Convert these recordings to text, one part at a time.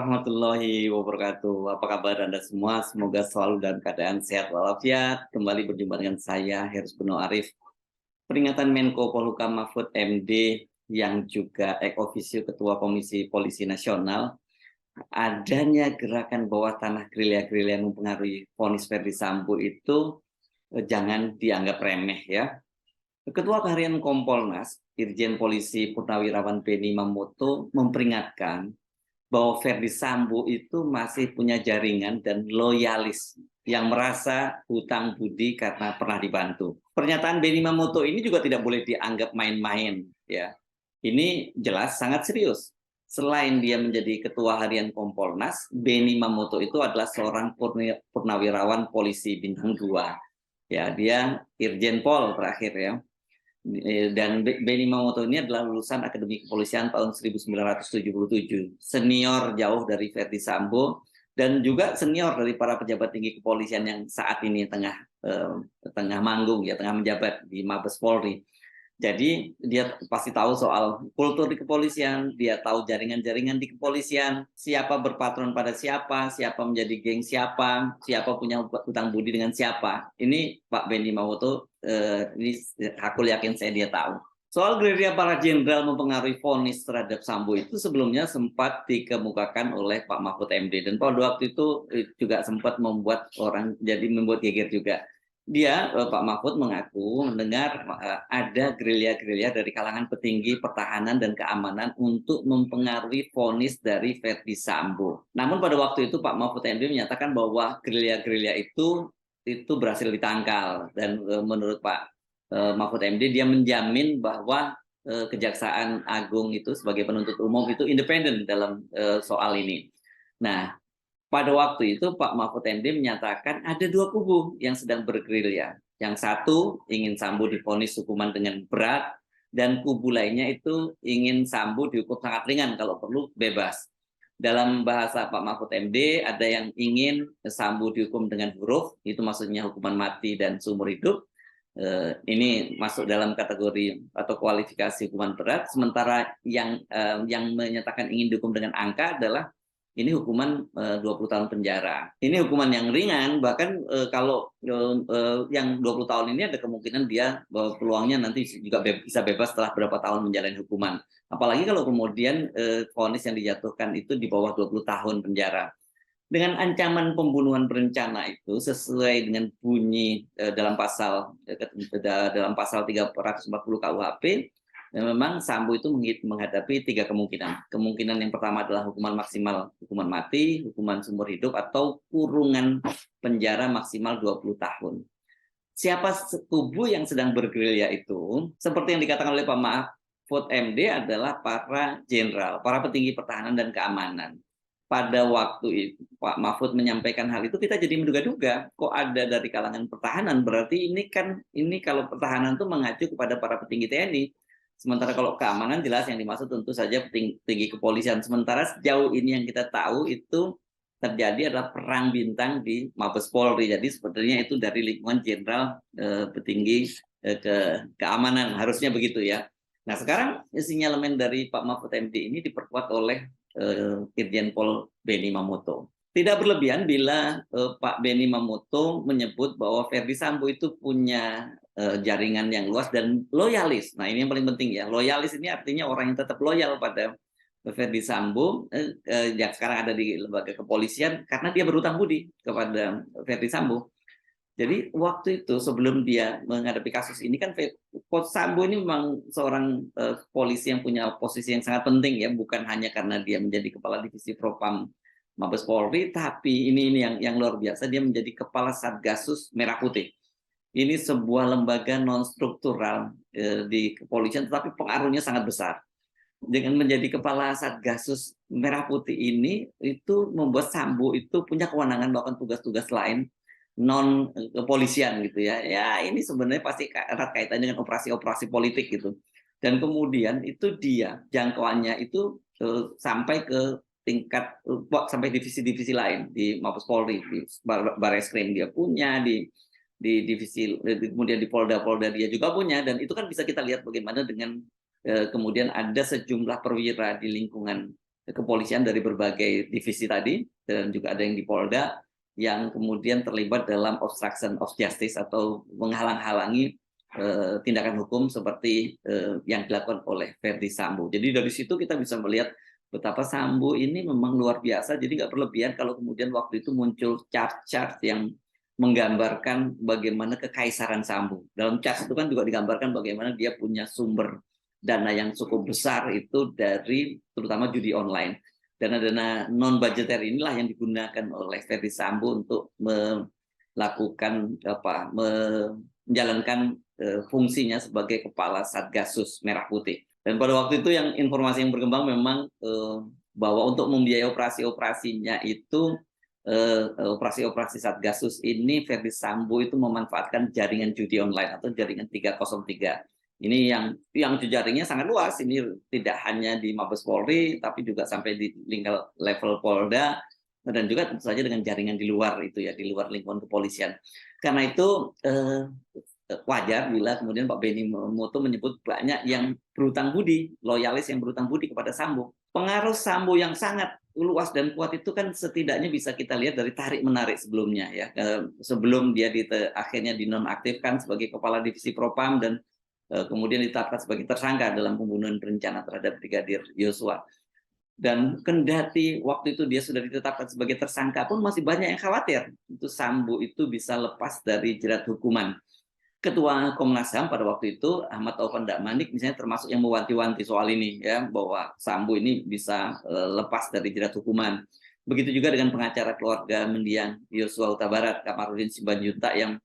warahmatullahi wabarakatuh. Apa kabar Anda semua? Semoga selalu dalam keadaan sehat walafiat. Kembali berjumpa dengan saya, Hersy Gunawan Arif. Peringatan Menko Polhukam Mahfud MD yang juga ex officio Ketua Komisi Polisi Nasional, adanya gerakan bawah tanah gerilya-gerilya yang mempengaruhi vonis Verdi Sambo itu jangan dianggap remeh ya. Ketua Harian Kompolnas, Irjen Polisi Purnawirawan Benny Mamoto memperingatkan bahwa Verdi Sambo itu masih punya jaringan dan loyalis yang merasa hutang budi karena pernah dibantu. Pernyataan Benny Mamoto ini juga tidak boleh dianggap main-main, ya. Ini jelas sangat serius. Selain dia menjadi ketua harian Kompolnas, Benny Mamoto itu adalah seorang purnawirawan polisi bintang 2. Ya, dia Irjen Pol terakhir ya. Dan Benny Mamoto ini adalah lulusan Akademi Kepolisian tahun 1977, senior jauh dari Verdi Sambo dan juga senior dari para pejabat tinggi kepolisian yang saat ini tengah manggung ya, tengah menjabat di Mabes Polri. Jadi dia pasti tahu soal kultur di kepolisian, dia tahu jaringan-jaringan di kepolisian, siapa berpatron pada siapa, siapa menjadi geng siapa, siapa punya hutang budi dengan siapa. Ini Pak Benny Mamoto, ini aku yakin dia tahu. Soal gerilya para jenderal mempengaruhi vonis terhadap Sambo itu sebelumnya sempat dikemukakan oleh Pak Mahfud MD, dan pada waktu itu juga sempat membuat geger juga. Pak Mahfud mengaku mendengar ada gerilya-gerilya dari kalangan petinggi pertahanan dan keamanan untuk mempengaruhi vonis dari Verdi Sambo. Namun pada waktu itu Pak Mahfud MD menyatakan bahwa gerilya-gerilya itu berhasil ditangkal, dan menurut Pak Mahfud MD dia menjamin bahwa Kejaksaan Agung itu sebagai penuntut umum itu independen dalam soal ini. Nah, pada waktu itu Pak Mahfud MD menyatakan ada dua kubu yang sedang bergerilya. Yang satu ingin Sambo divonis hukuman dengan berat, dan kubu lainnya itu ingin Sambo dihukum sangat ringan, kalau perlu bebas. Dalam bahasa Pak Mahfud MD, ada yang ingin Sambo dihukum dengan huruf, itu maksudnya hukuman mati dan seumur hidup. Ini masuk dalam kategori atau kualifikasi hukuman berat. Sementara yang menyatakan ingin dihukum dengan angka adalah ini hukuman 20 tahun penjara. Ini hukuman yang ringan, bahkan kalau yang 20 tahun ini ada kemungkinan dia peluangnya nanti juga bisa bebas setelah berapa tahun menjalani hukuman. Apalagi kalau kemudian vonis yang dijatuhkan itu di bawah 20 tahun penjara. Dengan ancaman pembunuhan berencana itu sesuai dengan bunyi dalam pasal 340 KUHP, memang Sambo itu menghadapi 3 kemungkinan. Kemungkinan yang pertama adalah hukuman maksimal, hukuman mati, hukuman seumur hidup, atau kurungan penjara maksimal 20 tahun. Siapa kubu yang sedang bergerilya itu, seperti yang dikatakan oleh Pak Mahfud MD, adalah para jenderal, para petinggi pertahanan dan keamanan. Pada waktu itu Pak Mahfud menyampaikan hal itu, kita jadi menduga-duga, kok ada dari kalangan pertahanan, berarti ini kalau pertahanan itu mengacu kepada para petinggi TNI. Sementara kalau keamanan jelas yang dimaksud tentu saja tinggi kepolisian. Sementara sejauh ini yang kita tahu itu terjadi adalah perang bintang di Mabes Polri. Jadi sebenarnya itu dari lingkungan jenderal petinggi keamanan, harusnya begitu ya. Nah sekarang sinyalemen dari Pak Mahfud MD ini diperkuat oleh Irjen Pol Benny Mamoto. Tidak berlebihan bila Pak Benny Mamoto menyebut bahwa Verdi Sambo itu punya jaringan yang luas dan loyalis. Nah ini yang paling penting ya. Loyalis ini artinya orang yang tetap loyal pada Verdi Sambo yang sekarang ada di lembaga kepolisian karena dia berhutang budi kepada Verdi Sambo. Jadi waktu itu sebelum dia menghadapi kasus ini kan Sambo ini memang seorang polisi yang punya posisi yang sangat penting ya, bukan hanya karena dia menjadi kepala divisi Propam Mabes Polri, tapi ini yang luar biasa, dia menjadi kepala Satgasus Merah Putih. Ini sebuah lembaga non struktural di kepolisian, tetapi pengaruhnya sangat besar. Dengan menjadi kepala Satgasus Merah Putih ini, itu membuat Sambo itu punya kewenangan melakukan tugas-tugas lain non kepolisian gitu ya. Ya ini sebenarnya pasti erat kaitannya dengan operasi-operasi politik gitu. Dan kemudian itu dia jangkauannya itu sampai ke tingkat sampai divisi-divisi lain di Mabes Polri, di Barreskrim dia punya, di divisi, kemudian di Polda dia juga punya, dan itu kan bisa kita lihat bagaimana dengan kemudian ada sejumlah perwira di lingkungan kepolisian dari berbagai divisi tadi, dan juga ada yang di Polda yang kemudian terlibat dalam obstruction of justice atau menghalang-halangi tindakan hukum seperti yang dilakukan oleh Ferdy Sambo. Jadi dari situ kita bisa melihat betapa Sambo ini memang luar biasa, jadi nggak berlebihan kalau kemudian waktu itu muncul chart-chart yang menggambarkan bagaimana kekaisaran Sambo. Dalam chart itu kan juga digambarkan bagaimana dia punya sumber dana yang cukup besar itu dari terutama judi online. Dana-dana non-budgeter inilah yang digunakan oleh Ferdy Sambo untuk melakukan menjalankan fungsinya sebagai kepala Satgasus Merah Putih. Dan pada waktu itu yang informasi yang berkembang memang bahwa untuk membiayai operasi-operasinya itu operasi-operasi Satgasus ini Ferdy Sambo itu memanfaatkan jaringan judi online atau jaringan 303. Ini yang jejaringnya sangat luas. Ini tidak hanya di Mabes Polri, tapi juga sampai di level Polda, dan juga tentu saja dengan jaringan di luar itu ya, di luar lingkungan kepolisian. Karena itu wajar bila kemudian Pak Benny Mamoto menyebut banyak yang berutang budi, loyalis yang berutang budi kepada Sambo. Pengaruh Sambo yang sangat luas dan kuat itu kan setidaknya bisa kita lihat dari tarik-menarik sebelumnya ya. Sebelum dia akhirnya dinonaktifkan sebagai kepala divisi Propam dan kemudian ditetapkan sebagai tersangka dalam pembunuhan berencana terhadap Brigadir Yosua. Dan kendati waktu itu dia sudah ditetapkan sebagai tersangka pun masih banyak yang khawatir itu Sambo itu bisa lepas dari jerat hukuman. Ketua Komnas HAM pada waktu itu Ahmad Taufan Damanik misalnya termasuk yang mewanti-wanti soal ini ya, bahwa Sambo ini bisa lepas dari jerat hukuman. Begitu juga dengan pengacara keluarga mendiang Yosua Huta Barat Kamarudin Simanjuntak yang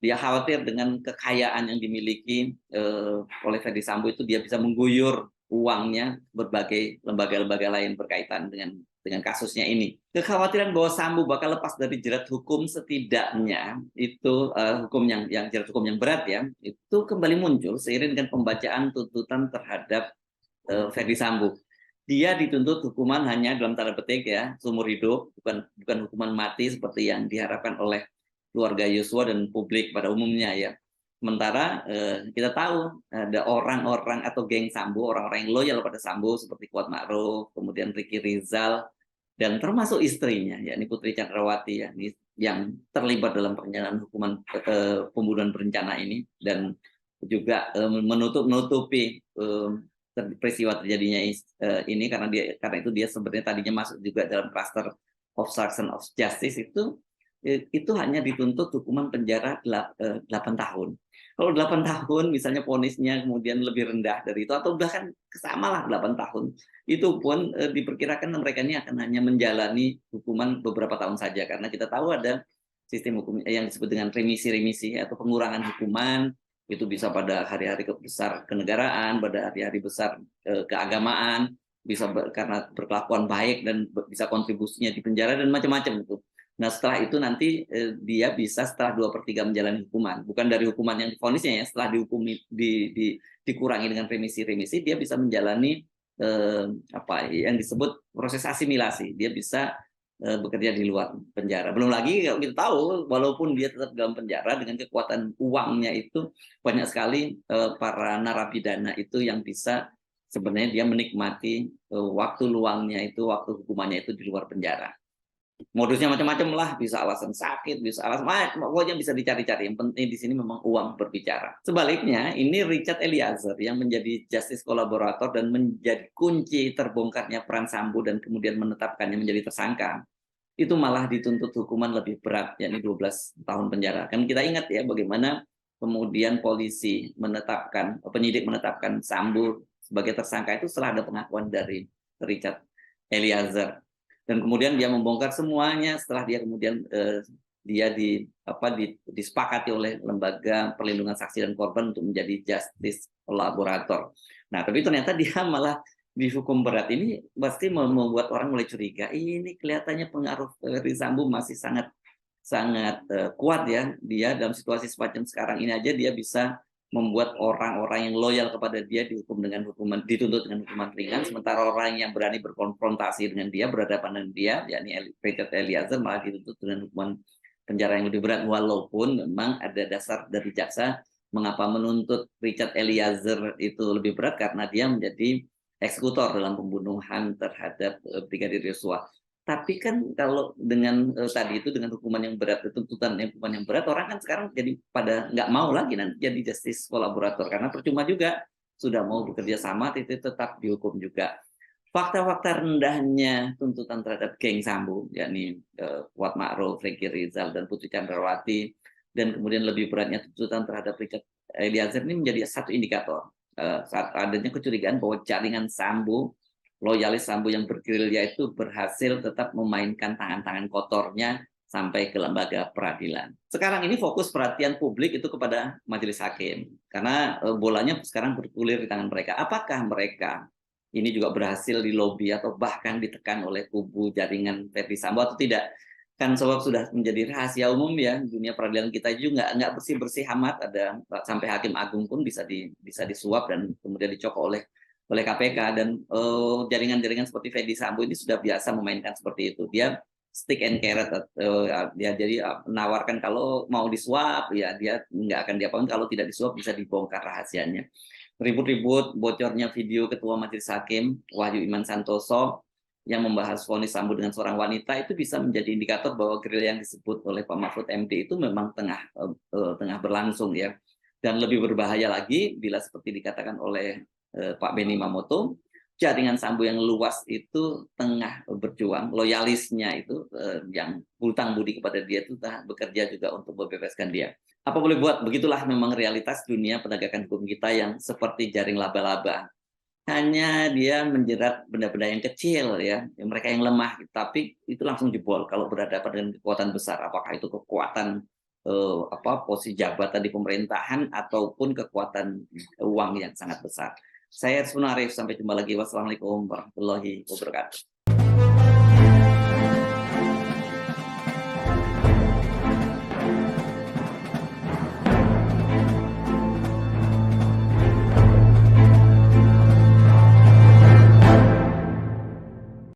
dia khawatir dengan kekayaan yang dimiliki oleh Ferdy Sambo itu dia bisa mengguyur uangnya berbagai lembaga-lembaga lain berkaitan dengan kasusnya ini. Kekhawatiran bahwa Sambo bakal lepas dari jerat hukum setidaknya itu hukum yang jerat hukum yang berat ya, itu kembali muncul seiring dengan pembacaan tuntutan terhadap Ferdy Sambo. Dia dituntut hukuman hanya dalam tanda petik ya, seumur hidup, bukan hukuman mati seperti yang diharapkan oleh keluarga Yosua dan publik pada umumnya ya. Sementara kita tahu ada orang-orang atau geng Sambo, orang-orang yang loyal pada Sambo seperti Kuat Ma'ruf, kemudian Ricky Rizal, dan termasuk istrinya, yakni Putri Chandrawati ya, yang terlibat dalam perencanaan hukuman pembunuhan berencana ini dan juga menutupi peristiwa terjadinya ini karena itu dia sebenarnya tadinya masuk juga dalam cluster obstruction of justice itu hanya dituntut hukuman penjara 8 tahun. Kalau 8 tahun misalnya vonisnya kemudian lebih rendah dari itu atau bahkan kesamalah 8 tahun, itu pun diperkirakan mereka ini akan hanya menjalani hukuman beberapa tahun saja karena kita tahu ada sistem hukum yang disebut dengan remisi atau pengurangan hukuman, itu bisa pada hari-hari besar kenegaraan, pada hari-hari besar keagamaan, bisa karena berkelakuan baik dan bisa kontribusinya di penjara dan macam-macam itu. Nah setelah itu nanti dia bisa setelah 2/3 menjalani hukuman, bukan dari hukuman yang divonisnya ya, setelah dihukumi dikurangi dengan remisi dia bisa menjalani apa yang disebut proses asimilasi, dia bisa bekerja di luar penjara. Belum lagi kalau kita tahu walaupun dia tetap dalam penjara dengan kekuatan uangnya itu banyak sekali para narapidana itu yang bisa sebenarnya dia menikmati waktu luangnya itu, waktu hukumannya itu di luar penjara. Modusnya macam-macam lah, bisa alasan sakit, bisa alasan pokoknya bisa dicari-cari. Yang penting di sini memang uang berbicara. Sebaliknya, ini Richard Eliezer yang menjadi justice kolaborator dan menjadi kunci terbongkarnya peran Sambo dan kemudian menetapkannya menjadi tersangka. Itu malah dituntut hukuman lebih berat, yakni 12 tahun penjara. Kan kita ingat ya bagaimana kemudian polisi menetapkan, penyidik menetapkan Sambo sebagai tersangka itu setelah ada pengakuan dari Richard Eliezer. Dan kemudian dia membongkar semuanya setelah dia kemudian dia disepakati oleh lembaga perlindungan saksi dan korban untuk menjadi justice kolaborator. Nah, tapi ternyata dia malah dihukum berat. Ini pasti membuat orang mulai curiga. Ini kelihatannya pengaruh Ferdy Sambo masih sangat kuat ya. Dia dalam situasi semacam sekarang ini aja dia bisa membuat orang-orang yang loyal kepada dia dituntut dengan hukuman ringan, sementara orang yang berani berkonfrontasi dengan dia, berhadapan dengan dia, yakni Richard Eliezer malah dituntut dengan hukuman penjara yang lebih berat, walaupun memang ada dasar dari jaksa mengapa menuntut Richard Eliezer itu lebih berat karena dia menjadi eksekutor dalam pembunuhan terhadap Brigadir Yosua. Tapi kan kalau dengan tadi itu dengan hukuman yang berat, tuntutan hukuman yang berat, orang kan sekarang jadi pada nggak mau lagi nanti jadi justice kolaborator karena percuma juga sudah mau bekerja sama, tetap dihukum juga. Fakta-fakta rendahnya tuntutan terhadap geng Sambo, yakni Kuat Ma'ruf, Ricky Rizal, dan Putri Chandrawati, dan kemudian lebih beratnya tuntutan terhadap Richard Eliezer ini menjadi satu indikator saat adanya kecurigaan bahwa jaringan Sambo, loyalis Sambo yang bergerilya itu berhasil tetap memainkan tangan-tangan kotornya sampai ke lembaga peradilan. Sekarang ini fokus perhatian publik itu kepada majelis hakim, karena bolanya sekarang bergulir di tangan mereka. Apakah mereka ini juga berhasil dilobi atau bahkan ditekan oleh kubu jaringan Verdi Sambo atau tidak? Kan sebab sudah menjadi rahasia umum ya, dunia peradilan kita juga nggak bersih-bersih amat, ada sampai hakim agung pun bisa disuap dan kemudian dicokok oleh KPK, dan jaringan-jaringan seperti Verdi Sambo ini sudah biasa memainkan seperti itu. Dia stick and carrot, dia jadi menawarkan kalau mau disuap ya dia nggak akan diapakan, kalau tidak disuap bisa dibongkar rahasianya. Ribut-ribut bocornya video Ketua Majelis Hakim Wahyu Iman Santoso yang membahas vonis Sambo dengan seorang wanita itu bisa menjadi indikator bahwa gerilya yang disebut oleh Pak Mahfud MD itu memang tengah berlangsung ya. Dan lebih berbahaya lagi bila seperti dikatakan oleh Pak Benny Mamoto, jaringan Sambo yang luas itu tengah berjuang, loyalisnya itu yang hutang budi kepada dia itu bekerja juga untuk membebaskan dia. Apa boleh buat, begitulah memang realitas dunia penegakan hukum kita yang seperti jaring laba-laba. Hanya dia menjerat benda-benda yang kecil ya, mereka yang lemah, tapi itu langsung jebol kalau berhadapan dengan kekuatan besar, apakah itu kekuatan posisi jabatan di pemerintahan ataupun kekuatan uang yang sangat besar. Saya Arif, sampai jumpa lagi. Wassalamualaikum warahmatullahi wabarakatuh.